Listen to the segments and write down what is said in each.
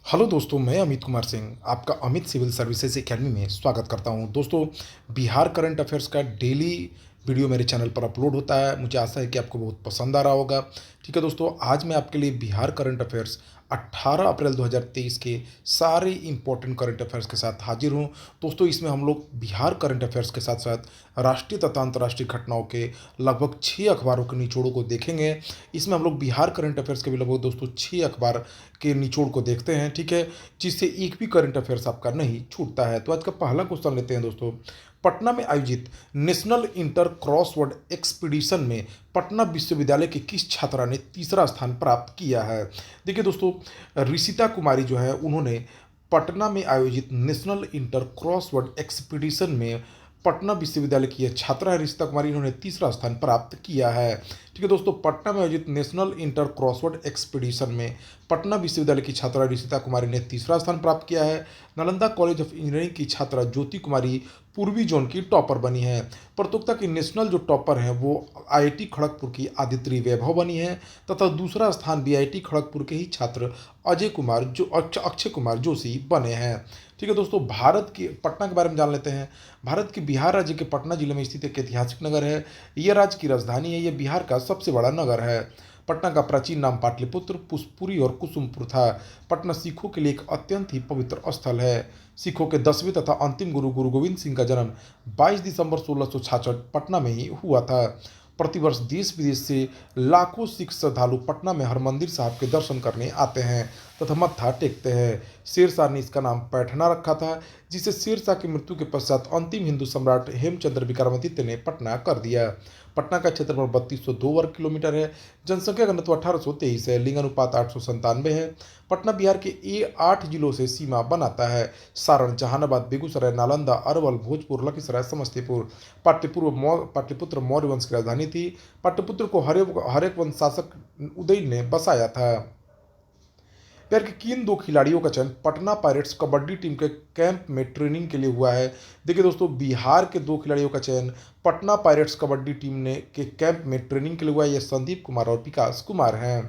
Hello दोस्तों, मैं अमित कुमार सिंह आपका अमित सिविल सर्विसेज एकेडमी में स्वागत करता हूं। दोस्तों, बिहार करंट अफेयर्स का डेली वीडियो मेरे चैनल पर अपलोड होता है। मुझे आशा है कि आपको बहुत पसंद आ रहा होगा। ठीक है दोस्तों, आज मैं आपके लिए बिहार करंट अफेयर्स 18 अप्रैल 2023 के सारे इंपॉर्टेंट करंट अफेयर्स के साथ हाजिर हूं। दोस्तों, इसमें हम लोग बिहार करंट अफेयर्स के साथ साथ राष्ट्रीय तथा अंतर्राष्ट्रीय घटनाओं के लगभग 6 अखबारों के निचोड़ों को देखेंगे। इसमें हम लोग बिहार करंट अफेयर्स के भी लगभग दोस्तों 6 अखबार के निचोड़ को देखते हैं। ठीक है, जिससे एक भी करंट अफेयर्स आपका नहीं छूटता है। तो आज का पहला क्वेश्चन लेते हैं दोस्तों। पटना में आयोजित नेशनल इंटर क्रॉसवर्ड एक्सपीडिशन में पटना विश्वविद्यालय के किस छात्रा ने तीसरा स्थान प्राप्त किया है? देखिए दोस्तों, ऋषिता कुमारी जो है उन्होंने पटना में आयोजित नेशनल इंटर क्रॉसवर्ड एक्सपीडिशन में पटना विश्वविद्यालय की यह छात्रा है ऋषिता कुमारी, इन्होंने तीसरा स्थान प्राप्त किया है। ठीक है दोस्तों, पटना में आयोजित नेशनल इंटर क्रॉसवर्ड एक्सपीडिशन में पटना विश्वविद्यालय की छात्रा ऋषिता कुमारी ने तीसरा स्थान प्राप्त किया है। नालंदा कॉलेज ऑफ इंजीनियरिंग की छात्रा ज्योति कुमारी पूर्वी जोन की टॉपर बनी है। प्रतियोगिता की नेशनल जो टॉपर हैं वो आईआईटी खड़गपुर की आदित्रि वैभव बनी है तथा दूसरा स्थान बीआईटी खड़गपुर के ही छात्र अक्षय कुमार जोशी बने हैं। ठीक है दोस्तों, भारत की पटना के बारे में जान लेते हैं। भारत के बिहार राज्य के पटना जिले में स्थित एक ऐतिहासिक नगर है। यह राज्य की राजधानी है। यह बिहार का सबसे बड़ा नगर है। पटना का प्राचीन नाम पाटलिपुत्र, पुष्पुरी और कुसुमपुर था। पटना सिखों के लिए एक अत्यंत ही पवित्र स्थल है। सिखों के 10वें तथा अंतिम गुरु गुरु गोविंद सिंह का जन्म 22 दिसंबर 1666 पटना में ही हुआ था। प्रतिवर्ष देश विदेश से लाखों सिख श्रद्धालु पटना में हरमंदिर साहब के दर्शन करने आते हैं तथा मत्था टेकते हैं। शेरशाह ने इसका नाम पैठना रखा था, जिसे शेरशाह की मृत्यु के पश्चात अंतिम हिंदू सम्राट हेमचंद्र विक्रमादित्य ने पटना कर दिया। पटना का क्षेत्रफल 3202 वर्ग किलोमीटर है। जनसंख्या घनत्व 1823 है। लिंग अनुपात 897 है। पटना बिहार के 8 जिलों से सीमा बनाता है। सारण, जहानाबाद, बेगूसराय, नालंदा, अरवल, भोजपुर, लखीसराय, समस्तीपुर। पाटलिपुत्र मौर्य वंश की राजधानी थी। पाटलिपुत्र को हरेक वंश शासक उदय ने बसाया था। बिहार के किन दो खिलाड़ियों का चयन पटना पायरेट्स कबड्डी टीम के कैंप में ट्रेनिंग के लिए हुआ है? देखिए दोस्तों, बिहार के दो खिलाड़ियों का चयन पटना पायरेट्स कबड्डी टीम ने के कैंप में ट्रेनिंग के लिए हुआ है। यह संदीप कुमार और विकास कुमार हैं।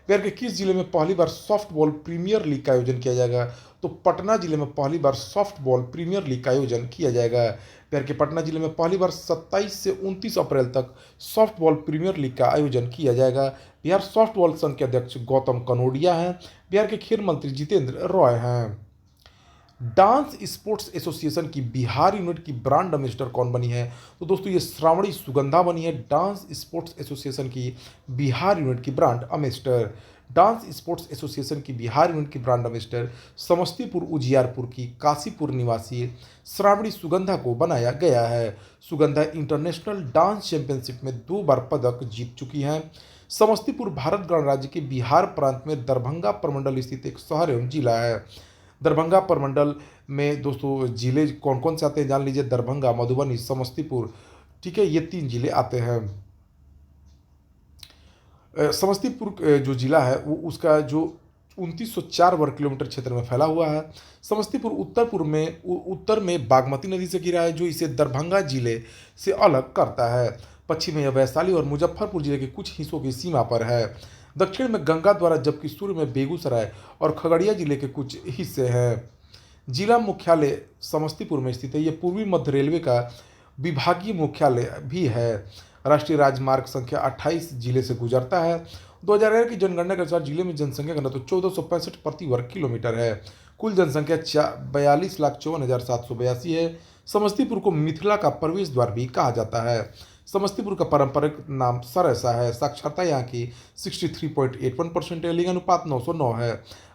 बिहार के किस जिले में पहली बार सॉफ्टबॉल प्रीमियर लीग का आयोजन किया जाएगा? तो पटना जिले में पहली बार सॉफ्टबॉल प्रीमियर लीग का आयोजन किया जाएगा। बिहार के पटना जिले में पहली बार 27 से 29 अप्रैल तक सॉफ्टबॉल प्रीमियर लीग का आयोजन किया जाएगा। बिहार सॉफ्टबॉल संघ के अध्यक्ष गौतम कनोडिया हैं। बिहार के खेल मंत्री जितेंद्र रॉय हैं। डांस स्पोर्ट्स एसोसिएशन की बिहार यूनिट की ब्रांड एम्बेसडर कौन बनी है? तो दोस्तों, ये श्रावणी सुगंधा बनी है डांस स्पोर्ट्स एसोसिएशन की बिहार यूनिट की brand ambassador. Dance sports association की बिहार यूनिट की ब्रांड एम्बेसडर समस्तीपुर उजियारपुर की काशीपुर निवासी श्रावणी सुगंधा को बनाया गया है। सुगंधा इंटरनेशनल डांस चैंपियनशिप में 2 बार पदक जीत चुकी हैं। समस्तीपुर भारत गणराज्य के बिहार प्रांत में दरभंगा प्रमंडल स्थित एक शहर एवं जिला है। दरभंगा प्रमंडल में दोस्तों जिले कौन कौन से आते हैं जान लीजिए। दरभंगा, मधुबनी, समस्तीपुर। ठीक है, ये 3 जिले आते हैं। समस्तीपुर जो जिला है वो उसका जो 2904 वर्ग किलोमीटर क्षेत्र में फैला हुआ है। समस्तीपुर उत्तर में बागमती नदी से घिरा है, जो इसे दरभंगा जिले से अलग करता है। पश्चिम में यह वैशाली और मुजफ्फरपुर जिले के कुछ हिस्सों की सीमा पर है। दक्षिण में गंगा द्वारा, जबकि सूर्य में बेगूसराय और खगड़िया जिले के कुछ हिस्से हैं। जिला मुख्यालय समस्तीपुर में स्थित है। यह पूर्वी मध्य रेलवे का विभागीय मुख्यालय भी है। राष्ट्रीय राजमार्ग संख्या 28 जिले से गुजरता है। 2011 की जनगणना के अनुसार जिले में जनसंख्या घनत्व 1465 प्रति वर्ग किलोमीटर है। कुल जनसंख्या 42,54,782 है। समस्तीपुर को मिथिला का प्रवेश द्वार भी कहा जाता है। समस्तीपुर का पारंपरिक नाम सरैसा है। साक्षरता यहाँ की 63.81% है। लिंग अनुपात 909 है।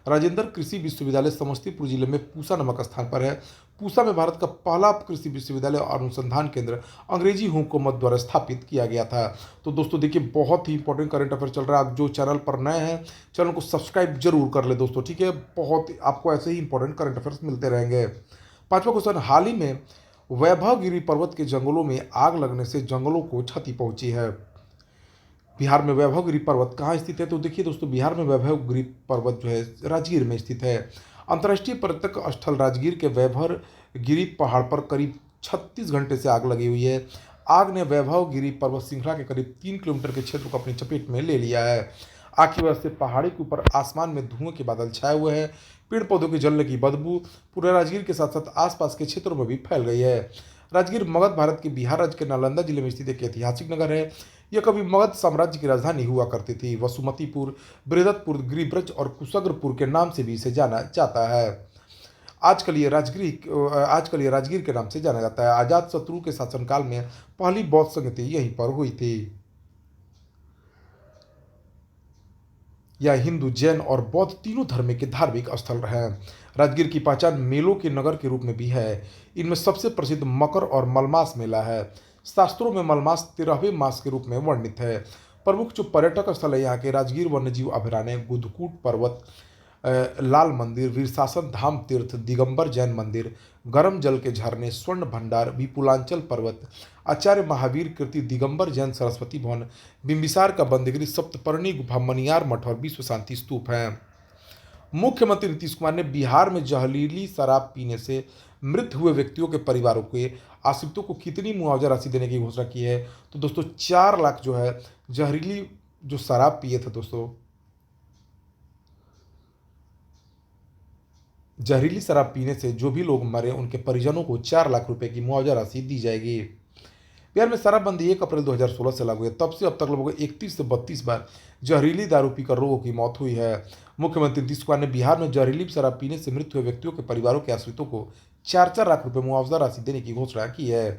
राजेंद्र कृषि विश्वविद्यालय समस्तीपुर जिले में पूसा नामक स्थान पर है। पूसा में भारत का पहला कृषि विश्वविद्यालय और अनुसंधान केंद्र अंग्रेजी हुकूमत द्वारा स्थापित किया गया था। तो दोस्तों देखिए, बहुत ही इंपॉर्टेंट करंट अफेयर चल रहा है। आप जो चैनल पर नए हैं, चैनल को सब्सक्राइब जरूर कर ले दोस्तों। ठीक है, बहुत आपको ऐसे ही इंपॉर्टेंट करंट अफेयर्स मिलते रहेंगे। 5वां क्वेश्चन, हाल ही में वैभवगिरी पर्वत के जंगलों में आग लगने से जंगलों को क्षति पहुंची है। बिहार में वैभवगिरी पर्वत कहाँ स्थित है? तो देखिए दोस्तों, बिहार में वैभवगिरी पर्वत जो है राजगीर में स्थित है। अंतर्राष्ट्रीय पर्यटक स्थल राजगीर के वैभवगिरी पहाड़ पर करीब 36 घंटे से आग लगी हुई है। आग ने वैभवगिरी पर्वत श्रृंखला के करीब 3 किलोमीटर के क्षेत्र को अपनी चपेट में ले लिया है। आग की वजह से पहाड़ी के ऊपर आसमान में धुएं के बादल छाए हुए हैं। पेड़ पौधों के जलने की बदबू पूरे राजगीर के साथ साथ आसपास के क्षेत्रों में भी फैल गई है। राजगीर मगध भारत के बिहार राज्य के नालंदा जिले में स्थित एक ऐतिहासिक नगर है। यह कभी मगध साम्राज्य की राजधानी हुआ करती थी। वसुमतीपुर, बृहदत्पुर, गिरिब्रज और कुशग्रपुर के नाम से भी इसे जाना जाता है। आजकल ये राजगीर के नाम से जाना जाता है। आजाद शत्रु के शासनकाल में पहली बौद्ध संगति यहीं पर हुई थी। यह हिंदू, जैन और बौद्ध तीनों धर्म के धार्मिक स्थल है। राजगीर की पहचान मेलों के नगर के रूप में भी है। इनमें सबसे प्रसिद्ध मकर और मलमास मेला है। शास्त्रों में मलमास 13वें मास के रूप में वर्णित है। प्रमुख जो पर्यटक स्थल है यहाँ के राजगीर वन्यजीव अभयारण्य, गुदकूट पर्वत, लाल मंदिर, वीरशासन धाम तीर्थ, दिगंबर जैन मंदिर, गर्म जल के झरने, स्वर्ण भंडार, विपुलांचल पर्वत, आचार्य महावीर कृति, दिगंबर जैन सरस्वती भवन, बिंबिसार का बंदगिरी, सप्तपर्णी गुफा, मनियार मठ और विश्व शांति स्तूप हैं। मुख्यमंत्री नीतीश कुमार ने बिहार में जहरीली शराब पीने से मृत हुए व्यक्तियों के परिवारों के आश्रितों को कितनी मुआवजा राशि देने की घोषणा की है? तो दोस्तों 4 लाख जो है जहरीली जो शराब पिए थे दोस्तों, जहरीली शराब पीने से जो भी लोग मरे उनके परिजनों को 4 लाख रुपए की मुआवजा राशि दी जाएगी। बिहार में शराबबंदी 1 अप्रैल 2016 से लागू है। तब से अब तक लगभग 31 से 32 बार जहरीली दारू पीकर लोगों की मौत हुई है। मुख्यमंत्री नीतीश कुमार ने बिहार में जहरीली शराब पीने से मृत हुए व्यक्तियों के परिवारों के आश्रितों को 4-4 लाख रुपए मुआवजा राशि देने की घोषणा की है।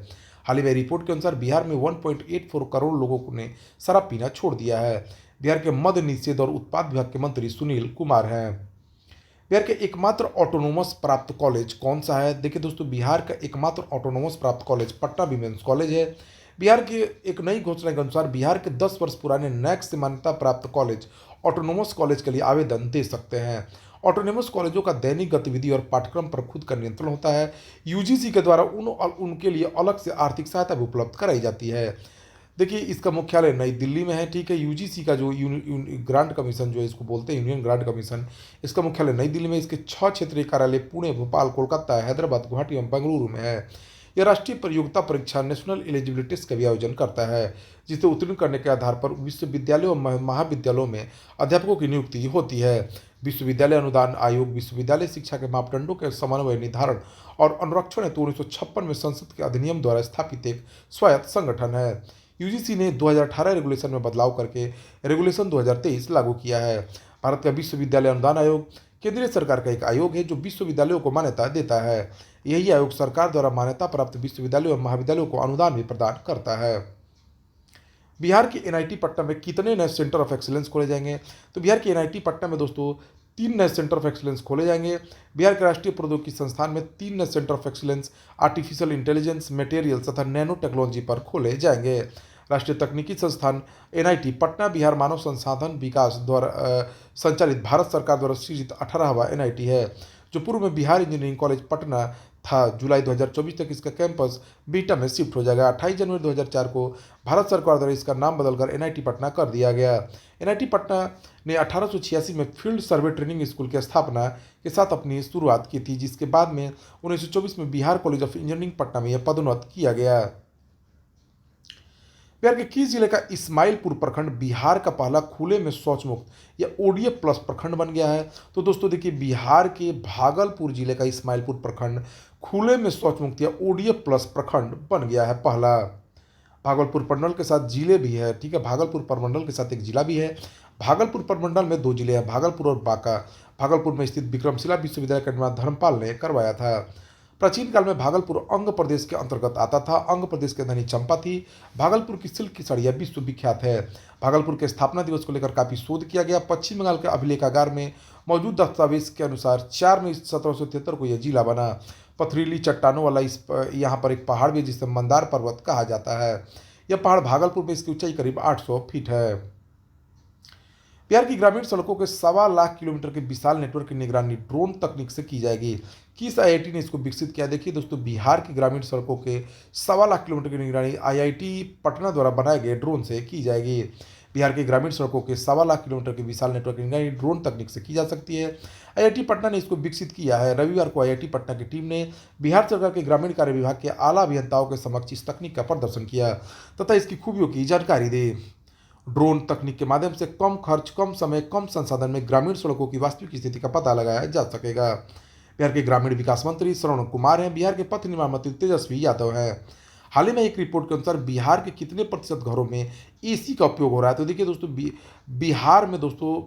हाल ही में रिपोर्ट के अनुसार बिहार में 1.84 करोड़ लोगों ने शराब पीना छोड़ दिया है। बिहार के मद्य निषेध और उत्पाद विभाग के मंत्री सुनील कुमार हैं। बिहार के एकमात्र ऑटोनोमस प्राप्त कॉलेज कौन सा है? देखिए दोस्तों, बिहार का एकमात्र ऑटोनोमस प्राप्त कॉलेज पटना विमेंस कॉलेज है। बिहार की एक नई घोषणा के अनुसार बिहार के 10 वर्ष पुराने नैक से मान्यता प्राप्त कॉलेज ऑटोनोमस कॉलेज के लिए आवेदन दे सकते हैं। ऑटोनोमस कॉलेजों का दैनिक गतिविधि और पाठ्यक्रम पर खुद का नियंत्रण होता है। यूजीसी के द्वारा उनके लिए अलग से आर्थिक सहायता भी उपलब्ध कराई जाती है। देखिए, इसका मुख्यालय नई दिल्ली में है। ठीक है, यूजीसी का जो ग्रांट कमीशन जो है, इसको बोलते हैं यूनियन ग्रांट कमीशन, इसका मुख्यालय नई दिल्ली में। इसके 6 क्षेत्रीय कार्यालय पुणे, भोपाल, कोलकाता, हैदराबाद, गुवाहाटी एवं बेंगलुरु में है। यह राष्ट्रीय प्रतियोगिता परीक्षा नेशनल एलिजिबिलिटी टेस्ट का भी आयोजन करता है, जिसे उत्तीर्ण करने के आधार पर विश्वविद्यालयों और महाविद्यालयों में अध्यापकों की नियुक्ति होती है। विश्वविद्यालय अनुदान आयोग विश्वविद्यालय शिक्षा के मापदंडों के समन्वय, निर्धारण और अनुरक्षण हेतु 1956 में संसद के अधिनियम द्वारा स्थापित एक स्वायत्त संगठन है। यूजीसी ने 2018 रेगुलेशन में बदलाव करके रेगुलेशन 2023 लागू किया है। भारत का विश्वविद्यालय अनुदान आयोग केंद्रीय सरकार का एक आयोग है जो विश्वविद्यालयों को मान्यता देता है। यही आयोग सरकार द्वारा मान्यता प्राप्त विश्वविद्यालयों और महाविद्यालयों को अनुदान भी प्रदान करता है। बिहार के एनआईटी पटना में कितने नए सेंटर ऑफ एक्सीलेंस खोले जाएंगे? तो बिहार के एनआईटी पटना में दोस्तों 3 नए सेंटर ऑफ एक्सीलेंस खोले जाएंगे। बिहार के राष्ट्रीय प्रौद्योगिकी संस्थान में 3 नए centre of excellence artificial intelligence, materials तथा नैनो टेक्नोलॉजी पर खोले जाएंगे। राष्ट्रीय तकनीकी संस्थान एनआईटी पटना बिहार मानव संसाधन विकास द्वारा संचालित भारत सरकार द्वारा सृजित 18वां एनआईटी है, जो पूर्व में बिहार इंजीनियरिंग कॉलेज पटना था। जुलाई 2024 तक इसका कैंपस बीटा में शिफ्ट हो जाएगा। 28 जनवरी 2004 को भारत सरकार द्वारा इसका नाम बदलकर एनआईटी पटना कर दिया गया। एनआईटी पटना ने 1886 में फील्ड सर्वे ट्रेनिंग स्कूल की स्थापना के साथ अपनी शुरुआत की थी, जिसके बाद में 1924 में Bihar college of engineering Patna में यह पदोन्नत किया गया। बिहार के किस जिले का इस्माइलपुर प्रखंड बिहार का पहला खुले में शौच मुक्त या ओडीएफ प्लस प्रखंड बन गया है? तो दोस्तों देखिए, बिहार के भागलपुर जिले का इस्माइलपुर प्रखंड खुले में शौच मुक्त या ओडीएफ प्लस प्रखंड बन गया है पहला। भागलपुर प्रमंडल के साथ जिले भी है। ठीक है, भागलपुर प्रमंडल के साथ एक जिला भी है। भागलपुर प्रमंडल में 2 जिले हैं, भागलपुर और बांका। भागलपुर में स्थित विक्रमशिला विश्वविद्यालय का निर्माण धर्मपाल ने करवाया था। प्राचीन काल में भागलपुर अंग प्रदेश के अंतर्गत आता था। अंग प्रदेश की राजधानी चंपा थी। भागलपुर की सिल्क की साड़ियाँ विश्व विख्यात है। भागलपुर के स्थापना दिवस को लेकर काफी शोध किया गया। पश्चिम बंगाल के अभिलेखागार में मौजूद दस्तावेज के अनुसार 4 मई 1773 को यह जिला बना। पथरीली चट्टानों वाला यहाँ पर एक पहाड़ भी है जिसे मंदार पर्वत कहा जाता है। यह पहाड़ भागलपुर में, इसकी ऊंचाई करीब 800 फीट है। बिहार की ग्रामीण सड़कों के 1.25 लाख किलोमीटर के विशाल नेटवर्क की निगरानी ड्रोन तकनीक से की जाएगी। किस आईआईटी ने इसको विकसित किया? देखिए दोस्तों, बिहार की ग्रामीण सड़कों के 1.25 लाख किलोमीटर की निगरानी आईआईटी पटना द्वारा बनाए गए ड्रोन से की जाएगी। बिहार की ग्रामीण सड़कों के 1.25 लाख किलोमीटर के विशाल नेटवर्क की निगरानी ड्रोन तकनीक से की जा सकती है। आईआईटी पटना ने इसको विकसित किया है। रविवार को आईआईटी पटना की टीम ने बिहार सरकार के ग्रामीण कार्य विभाग के आला अभियंताओं के समक्ष इस तकनीक का प्रदर्शन किया तथा इसकी खूबियों की जानकारी दी। ड्रोन तकनीक के माध्यम से कम खर्च, कम समय, कम संसाधन में ग्रामीण सड़कों की वास्तविक स्थिति का पता लगाया जा सकेगा। बिहार के ग्रामीण विकास मंत्री श्रवण कुमार हैं। बिहार के पथ निर्माण मंत्री तेजस्वी यादव हैं। हाल ही में एक रिपोर्ट के अनुसार बिहार के कितने प्रतिशत घरों में एसी का उपयोग हो रहा है, तो देखिए दोस्तों, बिहार में दोस्तों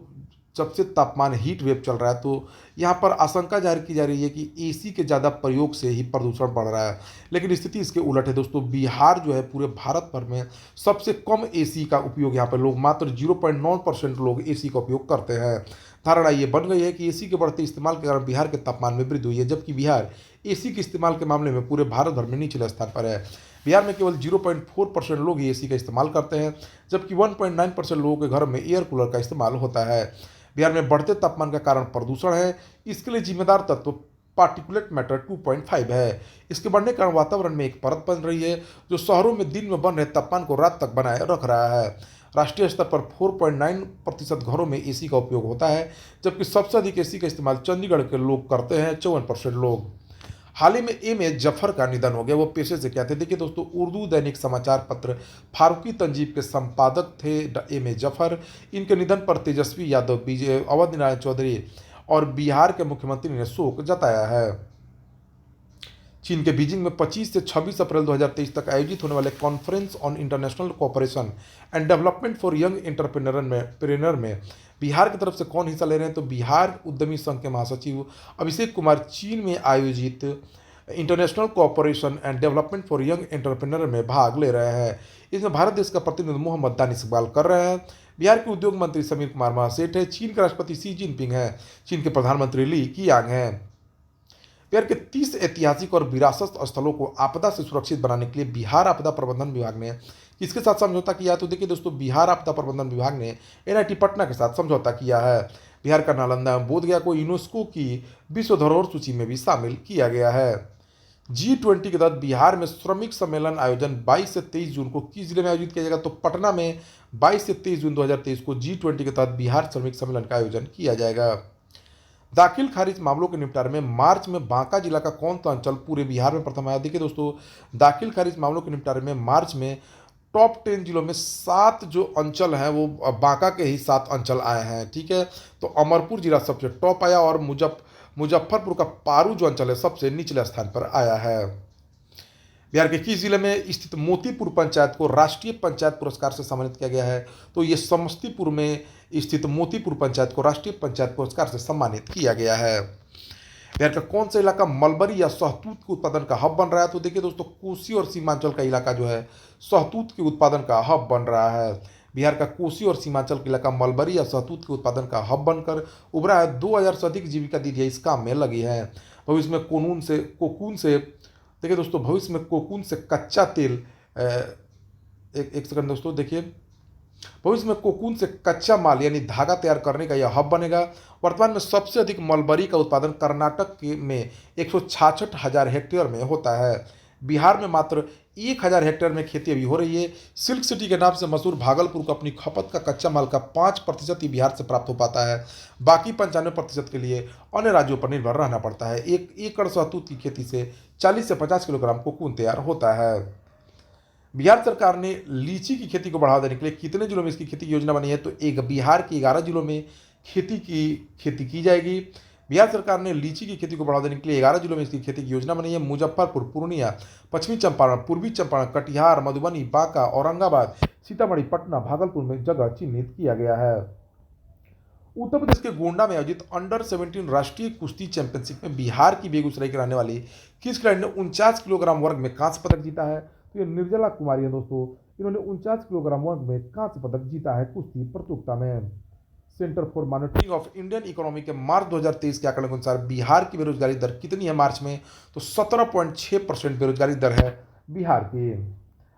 सबसे तापमान हीट वेव चल रहा है, तो यहाँ पर आशंका जाहिर की जा रही है कि एसी के ज़्यादा प्रयोग से ही प्रदूषण बढ़ रहा है। लेकिन स्थिति इसके उलट है दोस्तों। बिहार जो है पूरे भारत भर में सबसे कम एसी का उपयोग, यहाँ पर लोग मात्र 0.9% लोग एसी का उपयोग करते हैं। धारणा ये बन गई है कि एसी के बढ़ते इस्तेमाल के कारण बिहार के तापमान में वृद्धि हुई है, जबकि बिहार एसी के इस्तेमाल के मामले में पूरे भारत भर में निचले स्थान पर है। बिहार में केवल 0.4% लोग ही एसी का इस्तेमाल करते हैं, जबकि 1.9% लोगों के घर में एयर कूलर का इस्तेमाल होता है। बिहार में बढ़ते तापमान का कारण प्रदूषण है। इसके लिए जिम्मेदार तत्व पार्टिकुलेट मैटर 2.5 है। इसके बढ़ने के कारण वातावरण में एक परत बन रही है जो शहरों में दिन में बन रहे तापमान को रात तक बनाए रख रहा है। राष्ट्रीय स्तर पर 4.9% घरों में एसी का उपयोग होता है, जबकि सबसे अधिक एसी का इस्तेमाल चंडीगढ़ के लोग करते हैं, 54% लोग। हाल ही में ए जफर का निधन हो गया। वो पेशे से क्या थे, देखिए दोस्तों, उर्दू दैनिक समाचार पत्र फारूकी तंजीब के संपादक थे ए जफर। इनके निधन पर तेजस्वी यादव, बीजे अवध नारायण चौधरी और बिहार के मुख्यमंत्री ने शोक जताया है। चीन के बीजिंग में 25 से 26 अप्रैल 2023 तक आयोजित होने वाले conference on international cooperation and development for young entrepreneur में बिहार की तरफ से कौन हिस्सा ले रहे हैं, तो बिहार उद्यमी संघ के महासचिव अभिषेक कुमार चीन में आयोजित international cooperation and development for young entrepreneur में भाग ले रहे हैं। इसमें भारत देश का प्रतिनिधि मोहम्मद दानिश इकबाल कर रहे हैं। बिहार के उद्योग मंत्री समीर कुमार महासेठ है। चीन के राष्ट्रपति शी जिनपिंग हैं। चीन के प्रधानमंत्री ली कीयांग हैं। बिहार के 30 ऐतिहासिक और विरासत स्थलों को आपदा से सुरक्षित बनाने के लिए बिहार आपदा प्रबंधन विभाग ने किसके साथ समझौता किया, तो देखिए दोस्तों, बिहार आपदा प्रबंधन विभाग ने एनआईटी पटना के साथ समझौता किया है। बिहार का नालंदा एवं बोधगया को यूनेस्को की विश्व धरोहर सूची में भी शामिल किया गया है। G20 के तहत बिहार में श्रमिक सम्मेलन आयोजन 22 से 23 जून को किस जिले में आयोजित किया जाएगा, तो पटना में 22 से 23 जून 2023 को G20 के तहत बिहार श्रमिक सम्मेलन का आयोजन किया जाएगा। दाखिल खारिज मामलों के निपटारे में मार्च में बांका जिला का कौन सा अंचल पूरे बिहार में प्रथम आया, देखिए दोस्तों, दाखिल खारिज मामलों के निपटारे में मार्च में टॉप 10 जिलों में 7 जो अंचल हैं वो बांका के ही 7 अंचल आए हैं। ठीक है, तो अमरपुर जिला सबसे टॉप आया और मुजफ्फरपुर का पारू जो अंचल है सबसे निचले स्थान पर आया है। बिहार के किस जिले में स्थित मोतीपुर पंचायत को राष्ट्रीय पंचायत पुरस्कार से सम्मानित किया गया है, तो ये समस्तीपुर में स्थित मोतीपुर पंचायत को राष्ट्रीय पंचायत पुरस्कार से सम्मानित किया गया है। बिहार का कौन सा इलाका मलबरी या शहतूत के उत्पादन का हब बन रहा है, तो देखिए दोस्तों, कोसी और सीमांचल का इलाका जो है शहतूत के उत्पादन का हब बन रहा है। बिहार का कोसी और सीमांचल का इलाका मलबरी या शहतूत के उत्पादन का हब बनकर उभरा है। 2000 से अधिक जीविका दीदियाँ इस काम में लगी हैं। भविष्य में कोकून से देखिए दोस्तों, भविष्य में कोकून से कच्चा तेल एक सेकंड दोस्तों, देखिए, भविष्य में कोकून से कच्चा माल यानी धागा तैयार करने का यह हब बनेगा। वर्तमान में सबसे अधिक मलबरी का उत्पादन कर्नाटक में 166,000 हेक्टेयर में होता है। बिहार में मात्र 1,000 हेक्टेयर में खेती अभी हो रही है। सिल्क सिटी के नाम से मशहूर भागलपुर को अपनी खपत का कच्चा माल का 5% ही बिहार से प्राप्त हो पाता है। बाकी 95% के लिए अन्य राज्यों पर निर्भर रहना पड़ता है। 1 एकड़ शहतूत की खेती से 40 से 50 किलोग्राम कोकून तैयार होता है। बिहार सरकार ने लीची की खेती को बढ़ावा देने के लिए कितने जिलों में इसकी खेती की योजना बनी है, तो एक बिहार के 11 जिलों में खेती की जाएगी। बिहार सरकार ने लीची की खेती को बढ़ावा देने के लिए 11 जिलों में इसकी खेती की योजना बनी है। मुजफ्फरपुर, पूर्णिया, पश्चिमी चंपारण, पूर्वी चंपारण, कटिहार, मधुबनी, बांका, औरंगाबाद, सीतामढ़ी, पटना, भागलपुर में जगह चिन्हित किया गया है। उत्तर प्रदेश के गोंडा में आयोजित अंडर 17 राष्ट्रीय कुश्ती चैंपियनशिप में बिहार की बेगूसराय की रहने वाली किस खिलाड़ी ने 49 किलोग्राम वर्ग में कांस्य पदक जीता है, तो ये निर्जला कुमारी है दोस्तों। इन्होंने 49 किलोग्राम वर्ग में कांस्य पदक जीता है कुश्ती प्रतियोगिता में। Centre for monitoring of Indian economy के मार्च 2023 के आंकड़े के अनुसार बिहार की बेरोजगारी दर कितनी है मार्च में, तो 17.6% बेरोजगारी दर है बिहार की।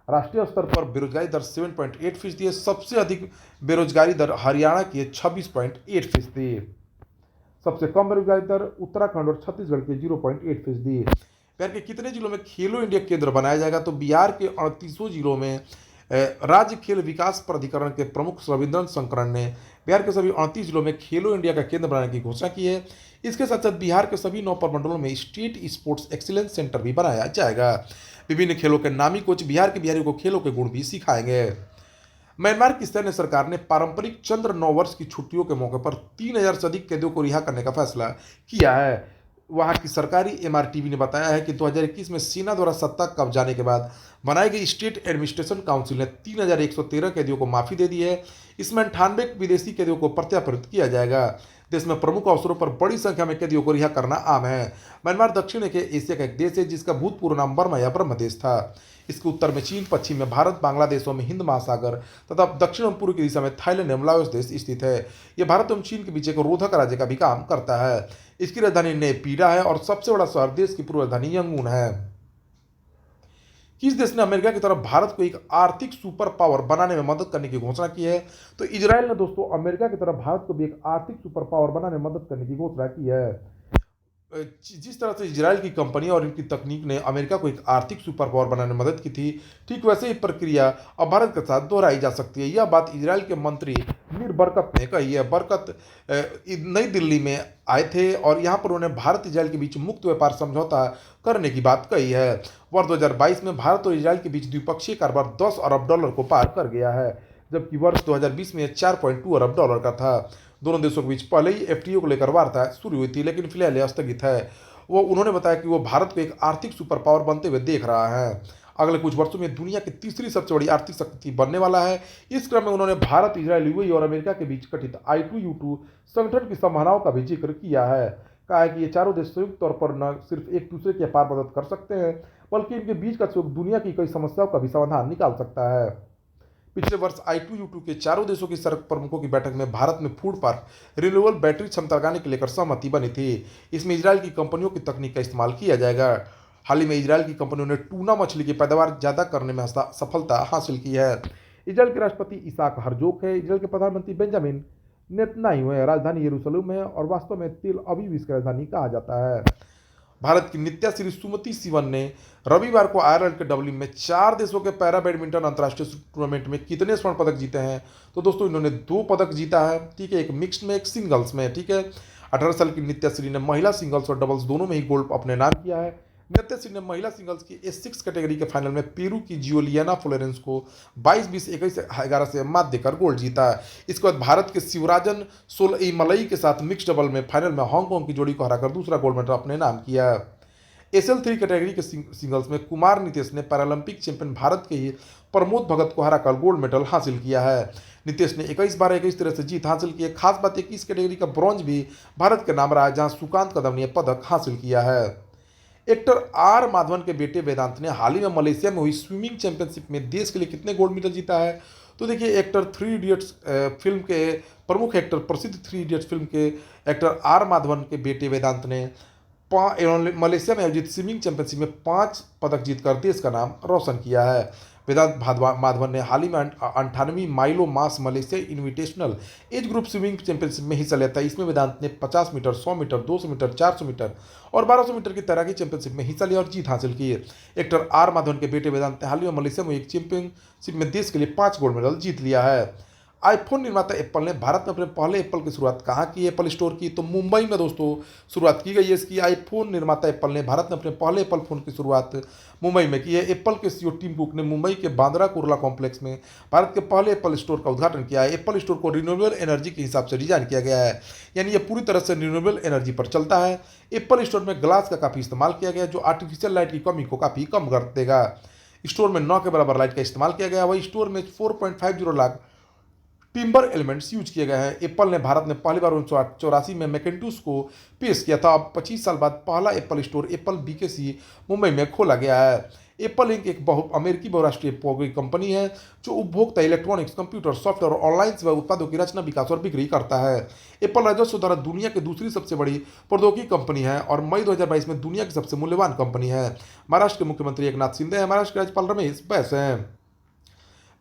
राष्ट्रीय स्तर पर बेरोजगारी दर 7.8% है। सबसे अधिक बेरोजगारी दर हरियाणा की है 26.8%। सबसे कम बेरोजगारी दर उत्तराखंड और छत्तीसगढ़ के 0.8%। बिहार के कितने जिलों में खेलो इंडिया केंद्र बनाया जाएगा, तो बिहार के 38 जिलों में राज्य खेल विकास प्राधिकरण के प्रमुख रविंद्रन शंकरन ने बिहार के सभी 38 जिलों में खेलो इंडिया का केंद्र बनाने की घोषणा की है। इसके साथ साथ बिहार के सभी 9 प्रमंडलों में स्टेट स्पोर्ट्स एक्सीलेंस सेंटर भी बनाया जाएगा। विभिन्न खेलों के नामी कोच बिहार के बिहारियों को खेलों के गुण भी सिखाएंगे। म्यांमार की सैन्य सरकार ने पारंपरिक चंद्र नववर्ष की छुट्टियों के मौके पर 3,000 से अधिक कैदियों को रिहा करने का फैसला किया है। वहां की सरकारी एमआरटीवी ने बताया है कि 2021 में सेना द्वारा सत्ता कब्ज जाने के बाद बनाई गई स्टेट एडमिनिस्ट्रेशन काउंसिल ने 3,113 कैदियों को माफी दे दी है। इसमें 98 विदेशी कैदियों को प्रत्यार्पित किया जाएगा। देश में प्रमुख अवसरों पर बड़ी संख्या में कैदियों को रिहा करना आम है। म्यांमार दक्षिण एशिया का एक देश है जिसका भूतपूर्व नाम बर्मा या ब्रह्म देश था। इसके उत्तर में चीन, पश्चिम में भारत, बांग्लादेश में हिंद महासागर तथा दक्षिण एवं पूर्व की दिशा में थाईलैंड एवं लाओस देश स्थित है। यह भारत एवं चीन के बीच एक रोधक राज्य का भी काम करता है। इसकी राजधानी नेपीरा है और सबसे बड़ा शहर देश की पूर्व राजधानी यंगून है। किस देश ने अमेरिका की तरफ भारत को एक आर्थिक सुपर पावर बनाने में मदद करने की घोषणा की है? तो इजराइल ने दोस्तों अमेरिका की तरफ भारत को भी एक आर्थिक सुपर पावर बनाने में मदद करने की घोषणा की है। जिस तरह से इजराइल की कंपनी और इनकी तकनीक ने अमेरिका को एक आर्थिक सुपर पावर बनाने में मदद की थी, ठीक वैसे ही प्रक्रिया अब भारत के साथ दोहराई जा सकती है। यह बात इजराइल के मंत्री नीर बरकत ने कही है। बरकत नई दिल्ली में आए थे और यहाँ पर उन्होंने भारत इजराइल के बीच मुक्त व्यापार समझौता करने की बात कही है। वर्ष 2022 में भारत और इजराइल के बीच द्विपक्षीय कारोबार $10 अरब को पार कर गया है, जबकि वर्ष 2020 में $4.2 अरब का था। दोनों देशों के बीच पहले ही एफटीओ को लेकर वार्ता शुरू हुई थी, लेकिन फिलहाल यह स्थगित है। उन्होंने बताया कि वो भारत को एक आर्थिक सुपर पावर बनते हुए देख रहा है। अगले कुछ वर्षों में दुनिया की तीसरी सबसे बड़ी आर्थिक शक्ति बनने वाला है। इस क्रम में उन्होंने भारत, इजराइल, यूएई और अमेरिका के बीच गठित I2U2 संगठन की संभावनाओं का भी जिक्र किया है। कहा है कि ये चारों देश संयुक्त तौर पर न सिर्फ एक दूसरे की अपार मदद कर सकते हैं, बल्कि इनके बीच का सहयोग दुनिया की कई समस्याओं का भी समाधान निकाल सकता है। पिछले वर्ष I2U2 के चारों देशों की सरकार प्रमुखों की बैठक में भारत में फूड पार्क रिन्यूएबल बैटरी क्षमता लगाने को लेकर सहमति बनी थी। इसमें इजराइल की कंपनियों की तकनीक का इस्तेमाल किया जाएगा। हाल ही में इजराइल की कंपनियों ने टूना मछली की पैदावार ज़्यादा करने में सफलता हासिल की है। इजराइल के राष्ट्रपति इसाक हरजोक है। इजराइल के प्रधानमंत्री बेंजामिन नेतन्याहू है। राजधानी यरूशलेम है और वास्तव में तेल अवीव इसकी राजधानी कहा जाता है। भारत की नित्या श्री सुमति शिवन ने रविवार को आयरलैंड के डबलिन में 4 देशों के पैरा बैडमिंटन अंतर्राष्ट्रीय टूर्नामेंट में कितने स्वर्ण पदक जीते हैं? तो दोस्तों इन्होंने 2 पदक जीता है, ठीक है, एक मिक्स्ड में, एक सिंगल्स में, ठीक है। 18 साल की नित्या श्री ने महिला सिंगल्स और डबल्स दोनों में ही गोल्ड अपने नाम किया है। नित्या श्री ने महिला सिंगल्स की S6 कैटेगरी के फाइनल में पेरू की जियोलियाना फ्लोरेंस को 22-20, 21-11 से मात देकर गोल्ड जीता है। इसके बाद भारत के शिवराजन सोलईमलई के साथ मिक्स डबल में फाइनल में हांगकांग की जोड़ी को हराकर दूसरा गोल्ड मेडल अपने नाम किया है। SL3 कैटेगरी के सिंगल्स में कुमार नितेश ने पैरालंपिक चैंपियन भारत के ही प्रमोद भगत को हराकर गोल्ड मेडल हासिल किया है। नितेश ने 21 तरह से जीत हासिल की है। खास बात है कि इस कैटेगरी का ब्रॉन्ज भी भारत के नाम रहा है, जहां सुकांत कदम ने पदक हासिल किया है। एक्टर R माधवन के बेटे वेदांत ने हाल ही में मलेशिया में हुई स्विमिंग चैंपियनशिप में देश के लिए कितने गोल्ड मेडल जीता है? तो देखिए, एक्टर 3 इडियट्स फिल्म के प्रमुख एक्टर, प्रसिद्ध 3 इडियट्स फिल्म के एक्टर R माधवन के बेटे वेदांत ने मलेशिया में आयोजित स्विमिंग चैंपियनशिप में 5 पदक जीतकर देश का नाम रोशन किया है। वेदांत माधवन ने हाल ही में 98वीं Milo MAS Malaysia invitational age group swimming championship में हिस्सा लेता है। इसमें वेदांत ने 50 मीटर, 100 मीटर, 200 मीटर, 400 मीटर और 1200 मीटर की तैराकी चैंपियनशिप में हिस्सा लिया और जीत हासिल की है। एक्टर R माधवन के बेटे वेदांत ने हाल ही में मलेशिया में एक चैंपियनशिप में देश के लिए 5 गोल्ड मेडल जीत लिया है। आईफोन निर्माता एप्पल ने भारत में अपने पहले एप्पल की शुरुआत कहाँ की? एप्पल स्टोर की, तो मुंबई में दोस्तों शुरुआत की गई है इसकी। आईफोन निर्माता एप्पल ने भारत में अपने पहले एप्पल फोन की शुरुआत मुंबई में की है। एप्पल के CEO टिम कुक ने मुंबई के बांद्रा कुर्ला कॉम्प्लेक्स में भारत के पहले एप्पल स्टोर का उद्घाटन किया है। एप्पल स्टोर को रिन्यूएबल एनर्जी के हिसाब से डिजाइन किया गया है, यानी यह पूरी तरह से रिन्यूएबल एनर्जी पर चलता है। एप्पल स्टोर में ग्लास का काफ़ी इस्तेमाल किया गया है, जो आर्टिफिशियल लाइट की कमी को काफ़ी कम कर देगा। स्टोर में 9 के बराबर लाइट का इस्तेमाल किया गया। वही स्टोर में 4.50 लाख टिम्बर एलिमेंट्स यूज किए गए हैं। एप्पल ने भारत में पहली बार 1984 में मैकेंटोश को पेश किया था। अब 25 साल बाद पहला Apple store Apple BKC Mumbai में खोला गया है। एप्पल इंक एक अमेरिकी बहुराष्ट्रीय कंपनी है जो उपभोक्ता इलेक्ट्रॉनिक्स, कंप्यूटर, सॉफ्टवेयर और ऑनलाइन सेवा उत्पादों की रचना, विकास और बिक्री करता है। एप्पल राजस्व द्वारा दुनिया की दूसरी सबसे बड़ी प्रौद्योगिकी कंपनी है और मई 2022 में दुनिया की सबसे मूल्यवान कंपनी है। महाराष्ट्र के मुख्यमंत्री एकनाथ शिंदे हैं। महाराष्ट्र के राज्यपाल रमेश बैस हैं।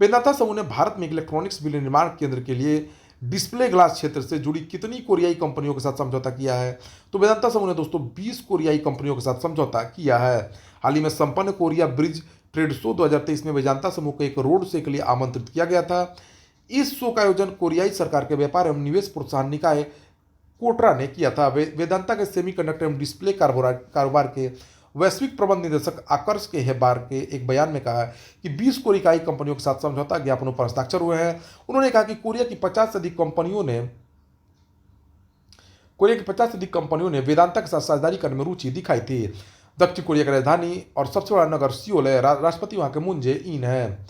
वेदांता समूह ने भारत में एक इलेक्ट्रॉनिक्स विनिर्माण केंद्र के लिए डिस्प्ले ग्लास क्षेत्र से जुड़ी कितनी कोरियाई कंपनियों के साथ समझौता किया है? तो वेदांता समूह ने दोस्तों 20 कोरियाई कंपनियों के साथ समझौता किया है। हाल ही में संपन्न कोरिया ब्रिज ट्रेड शो 2023 में वेदांता समूह को एक रोड शो के लिए आमंत्रित किया गया था। इस शो का आयोजन कोरियाई सरकार के व्यापार एवं निवेश प्रोत्साहन निकाय कोटरा ने किया था। वेदांता के सेमीकंडक्टर एवं डिस्प्ले कारोबार के वैश्विक प्रबंध निदेशक आकर्ष के हेबार के एक बयान में कहा कि 20 कोरियाई कंपनियों के साथ समझौता ज्ञापनों पर हस्ताक्षर हुए हैं। उन्होंने कहा कि कोरिया की 50 से अधिक कंपनियों ने वेदांता के साथ साझेदारी करने में रुचि दिखाई थी। दक्षिण कोरिया की राजधानी और सबसे बड़ा नगर सियोल है। राष्ट्रपति वहां के मून जे इन है।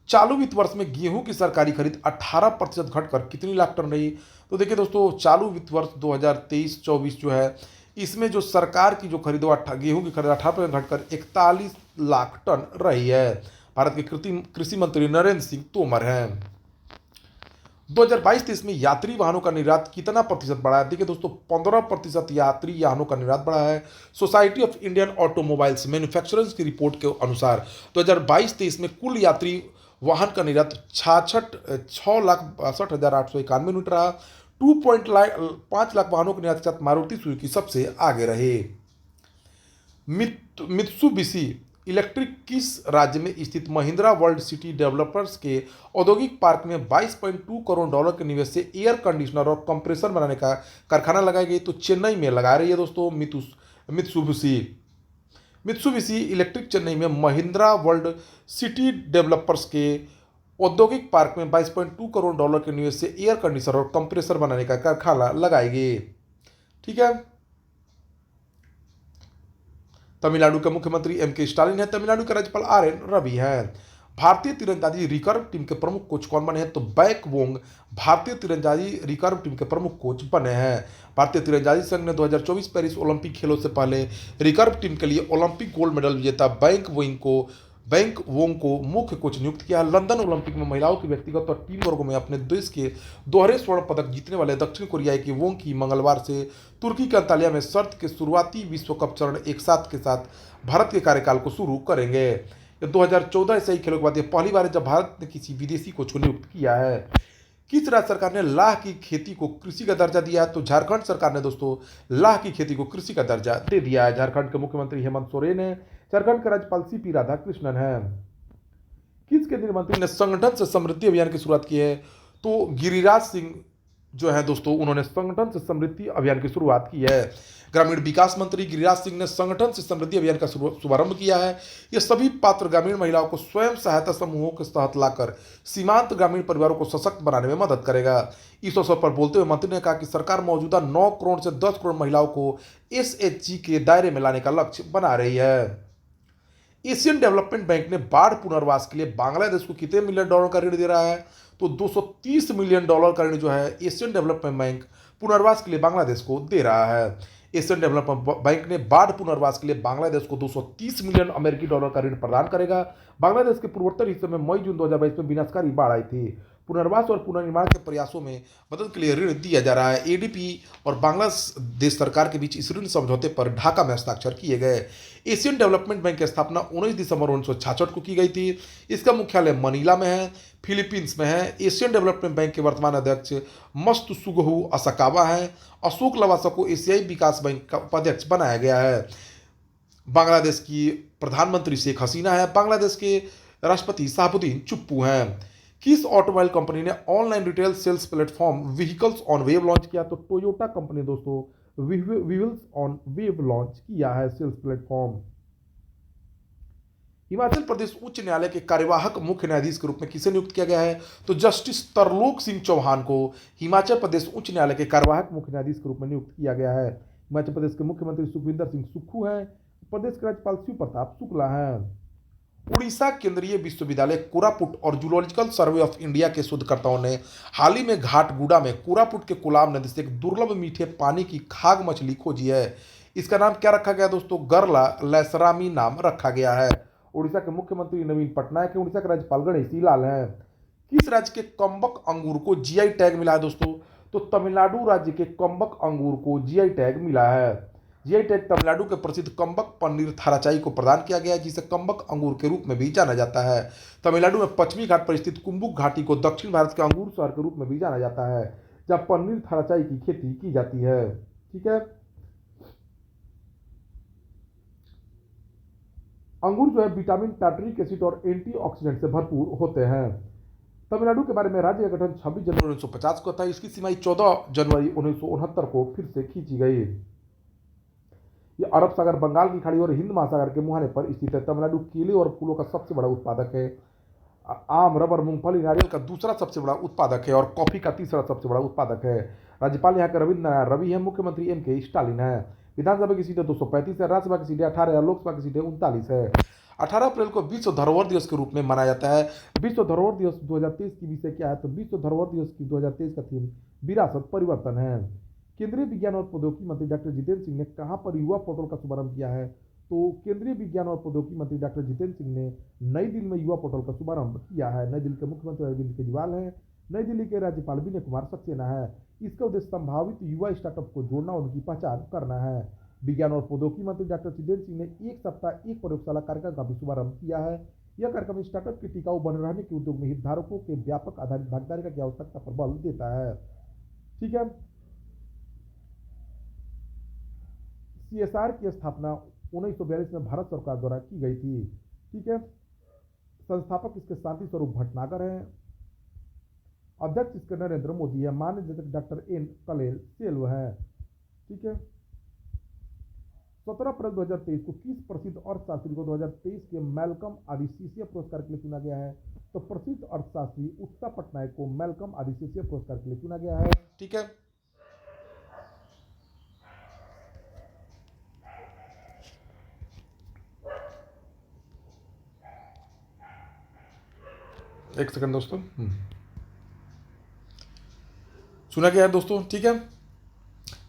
चालू वित्त वर्ष में गेहूं की सरकारी खरीद 18% घटकर कितनी लाख टन रही? तो देखिए दोस्तों, चालू वित्त वर्ष 2023-24 जो है, इसमें जो सरकार की जो खरीद गेहूं की खरीद 18% घटकर 41 लाख टन रही है। भारत के कृषि मंत्री नरेंद्र सिंह तोमर हैं। 2022-23 में यात्री वाहनों का निर्यात कितना प्रतिशत बढ़ा है? देखिए दोस्तों, 15% यात्री वाहनों का निर्यात बढ़ा है। Society of Indian automobiles manufacturers की रिपोर्ट के अनुसार 2022-23 में कुल यात्री वाहन का निर्यात 6,62,891 यूनिट रहा। 2.5 लाख वाहनों के निर्यात के साथ मारुति सुजुकी सबसे आगे रहे। मित्सुबिशी इलेक्ट्रिक किस राज्य में स्थित महिंद्रा वर्ल्ड सिटी डेवलपर्स के औद्योगिक पार्क में 22.2 करोड़ डॉलर के निवेश से एयर कंडीशनर और कंप्रेसर बनाने का कारखाना लगाई गई? तो चेन्नई में लगा रही है दोस्तों मित्सुबिशी इलेक्ट्रिक चेन्नई में महिंद्रा वर्ल्ड सिटी डेवलपर्स के औद्योगिक पार्क में 22.2 करोड़ डॉलर के निवेश से एयर कंडीशनर और कंप्रेसर बनाने का कारखाना लगाएगी। ठीक है। तमिलनाडु के मुख्यमंत्री एम.के. स्टालिन है। तमिलनाडु के राज्यपाल आर.एन. रवि हैं। भारतीय तीरंदाजी रिकर्व टीम के प्रमुख कोच कौन बने हैं? तो बैक वोंग भारतीय तीरंदाजी रिकर्व टीम के प्रमुख कोच बने हैं। भारतीय तीरंदाजी संघ ने 2024 पेरिस ओलंपिक खेलों से पहले रिकर्व टीम के लिए ओलंपिक गोल्ड मेडल विजेता बैंक वोंग को मुख्य कोच नियुक्त किया। लंदन ओलंपिक में महिलाओं के व्यक्तिगत और टीम वर्गों में अपने देश के दोहरे स्वर्ण पदक जीतने वाले दक्षिण कोरियाई की वोंग की मंगलवार से तुर्की के अंतालिया में शर्त के शुरुआती विश्व कप चरण एक साथ के साथ भारत के कार्यकाल को शुरू करेंगे। 2014 एशियाई खेलों के बाद यह पहली बार है जब भारत ने किसी विदेशी कोच को नियुक्त किया है। किस राज्य सरकार ने लाह की खेती को कृषि का दर्जा दिया है? तो झारखंड सरकार ने दोस्तों लाह की खेती को कृषि का दर्जा दे दिया है। झारखंड के मुख्यमंत्री हेमंत सोरेन है। झारखंड के राज्यपाल सीपी राधाकृष्णन है। किस केंद्रीय मंत्री ने संगठन से समृद्धि अभियान की शुरुआत की है? तो गिरिराज सिंह जो है दोस्तों, उन्होंने संगठन से समृद्धि अभियान की शुरुआत की है। ग्रामीण विकास मंत्री गिरिराज सिंह ने संगठन से समृद्धि अभियान का शुभारंभ किया है। यह सभी पात्र ग्रामीण महिलाओं को स्वयं सहायता समूहों के तहत लाकर सीमांत ग्रामीण परिवारों को सशक्त बनाने में मदद करेगा। इस अवसर पर बोलते हुए मंत्री ने कहा कि सरकार मौजूदा 9 करोड़ से 10 करोड़ महिलाओं को एसएचजी के दायरे में लाने का लक्ष्य बना रही है। एशियन डेवलपमेंट बैंक ने बाढ़ पुनर्वास के लिए बांग्लादेश को कितने मिलियन डॉलर का ऋण दे रहा है? तो 230 मिलियन डॉलर का ऋण जो है एशियन डेवलपमेंट बैंक पुनर्वास के लिए बांग्लादेश को दे रहा है। एशियन डेवलपमेंट बैंक ने बाढ़ पुनर्वास के लिए बांग्लादेश को 230 मिलियन अमेरिकी डॉलर का ऋण प्रदान करेगा। बांग्लादेश के पूर्वोत्तर हिस्से में मई-जून 2022 में विनाशकारी बाढ़ आई थी। पुनर्वास और पुनर्निर्माण के प्रयासों में मदद के लिए ऋण दिया जा रहा है। एडीपी और बांग्लादेश सरकार के बीच इस ऋण समझौते पर ढाका में हस्ताक्षर किए गए। एशियन डेवलपमेंट बैंक की स्थापना 19 दिसंबर 1966 को की गई थी। इसका मुख्यालय मनीला में है, फिलीपींस में है। एशियन डेवलपमेंट बैंक के वर्तमान अध्यक्ष मत्सुगुहो असाकावा हैं। अशोक लवासा को एशियाई विकास बैंक का उपाध्यक्ष बनाया गया है। बांग्लादेश की प्रधानमंत्री शेख हसीना है। बांग्लादेश के राष्ट्रपति शहाबुद्दीन चुप्पू हैं। किस ऑटोमोबाइल कंपनी ने online retail sales platform vehicles on web launch किया? तो टोयोटा कंपनी दोस्तों व्हीकल्स ऑन वेब लॉन्च किया है सेल्स प्लेटफॉर्म। हिमाचल प्रदेश उच्च न्यायालय के कार्यवाहक मुख्य न्यायाधीश के रूप में किसे नियुक्त किया गया है? तो जस्टिस तरलोक सिंह चौहान को हिमाचल प्रदेश उच्च न्यायालय के कार्यवाहक मुख्य न्यायाधीश के रूप में नियुक्त किया गया है। हिमाचल प्रदेश के मुख्यमंत्री सुखविंदर सिंह सुक्खू हैं। प्रदेश के राज्यपाल शिव प्रताप शुक्ला हैं। उड़ीसा केंद्रीय विश्वविद्यालय कोरापुट और जूलॉजिकल सर्वे ऑफ इंडिया के शोधकर्ताओं ने हाल ही में घाटगुडा में कोरापुट के कोलाब नदी से एक दुर्लभ मीठे पानी की खाग मछली खोजी है। इसका नाम क्या रखा गया दोस्तों? गरला लैसरामी नाम रखा गया है। उड़ीसा के मुख्यमंत्री नवीन पटनायक है। उड़ीसा के राज्यपाल गणेशी लाल हैं। किस राज्य के कम्बक अंगूर को जीआई टैग मिला है दोस्तों? तो तमिलनाडु राज्य के कम्बक अंगूर को जीआई टैग मिला है। जीआई टैग तमिलनाडु के प्रसिद्ध कम्बक पनीर थाराचाई को प्रदान किया गया है, जिसे कम्बक अंगूर के रूप में भी जाना जाता है। तमिलनाडु में पश्चिमी घाट पर स्थित कुंभुक घाटी को दक्षिण भारत के अंगूर शहर के रूप में भी जाना जाता है, जहां पनीर थाराचाई की खेती की जाती है। ठीक है। अंगूर जो है विटामिन, टार्टरिक एसिड और एंटीऑक्सीडेंट से भरपूर होते हैं। तमिलनाडु के बारे में राज्य का गठन 26 जनवरी 1950 को था। इसकी सीमाएं 14 जनवरी 1969 को फिर से खींची गई। ये अरब सागर, बंगाल की खाड़ी और हिंद महासागर के मुहाने पर स्थित है। तमिलनाडु केले और फूलों का सबसे बड़ा उत्पादक है। आम, रबर, मूंगफली, नारियल का दूसरा सबसे बड़ा उत्पादक है और कॉफी का तीसरा सबसे बड़ा उत्पादक है। राज्यपाल यहाँ के रविंद्र नारायण रवि है। मुख्यमंत्री M.K. स्टालिन है। विधानसभा की सीटें 235 है। राज्यसभा की सीटें 18 है। लोकसभा की सीटें 39 है। 18 अप्रैल को विश्व धरोहर दिवस के रूप में मनाया जाता है। विश्व धरोहर दिवस 2023 की विषय क्या है, तो विश्व धरोहर दिवस की 2023 का थीम विरासत परिवर्तन है। केंद्रीय विज्ञान और प्रौद्योगिकी मंत्री डॉक्टर जितेंद्र सिंह ने कहां पर युवा पोर्टल का शुभारंभ किया है, तो केंद्रीय विज्ञान और प्रौद्योगिकी मंत्री डॉक्टर जितेंद्र सिंह ने नई दिल्ली में युवा पोर्टल का शुभारंभ किया है। नई दिल्ली के मुख्यमंत्री अरविंद केजरीवाल हैं। नई दिल्ली के राज्यपाल विनय कुमार सक्सेना है। इसका उद्देश्य संभावित युवा स्टार्टअप को जोड़ना और उनकी पहचान करना है। विज्ञान और प्रौद्योगिकी मंत्री डॉक्टर जितेंद्र सिंह ने एक सप्ताह एक प्रयोगशाला कार्यक्रम का भी शुभारंभ किया है। यह कार्यक्रम स्टार्टअप के टिकाऊ बने रहने के उद्योग में हितधारकों के व्यापक आधारित भागीदारी की आवश्यकता पर बल देता है। ठीक है। CSR की स्थापना 1942 में भारत सरकार द्वारा की गई थी। ठीक है। संस्थापक इसके शांति स्वरूप भटनागर हैं। अध्यक्ष इसके नरेंद्र मोदी है। महानिदेशक डॉक्टर N. कलेल सेल्व है। ठीक है। 17 अप्रैल 2023 को किस प्रसिद्ध अर्थशास्त्री को 2023 के मैल्कम आदिशिष्य पुरस्कार के लिए चुना गया है, तो प्रसिद्ध अर्थशास्त्री उत्ता पटनायक को मैल्कम आदिशिष्य पुरस्कार के लिए चुना गया है। ठीक है। एक सेकंड दोस्तों, सुना गया है दोस्तों। ठीक है।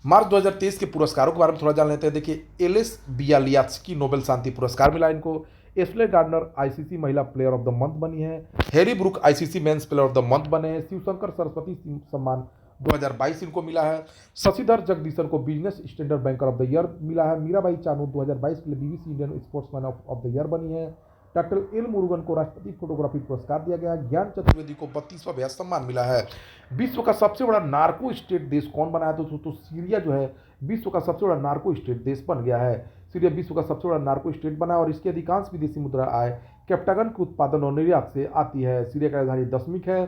मार्च 2023 के पुरस्कारों के बारे में थोड़ा जान लेते हैं। देखिए, एलिस बियालियात्स्की नोबेल शांति पुरस्कार मिला इनको। एस्ले गार्डनर ICC महिला प्लेयर ऑफ द मंथ बनी है। Harry Brook ICC men's player of the month बने हैं। शिवशंकर सरस्वती सम्मान 2022 इनको मिला है। शशिधर जगदीशन को business standard banker of the year मिला है। मीराबाई चानू 2022 के लिए BBC Indian sportsman of the year बनी है। Doctor L. मुरुगन को राष्ट्रपति फोटोग्राफी पुरस्कार दिया गया। ज्ञान चतुर्वेदी को 32वां व्यास सम्मान मिला है। विश्व का सबसे बड़ा नार्को स्टेट देश कौन बना है, तो सीरिया जो है विश्व का सबसे बड़ा नार्को स्टेट देश बन गया है। सीरिया विश्व का सबसे बड़ा नार्को स्टेट बना और इसकी अधिकांश विदेशी मुद्रा आय कैप्टागन के उत्पादन और निर्यात से आती है। सीरिया का राजधानी दशमिक है।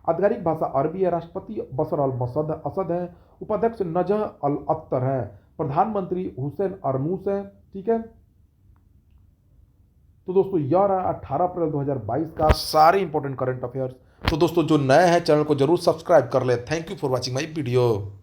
आधिकारिक भाषा अरबी है। राष्ट्रपति बशर अल असद है। उपाध्यक्ष नजह अल अख्तर है। प्रधानमंत्री हुसैन अरनूस है। ठीक है। तो दोस्तों यह रहा 18 अप्रैल 2022 का सारे इंपॉर्टेंट करंट अफेयर्स। तो दोस्तों जो नए हैं चैनल को जरूर सब्सक्राइब कर ले। Thank you for watching my video.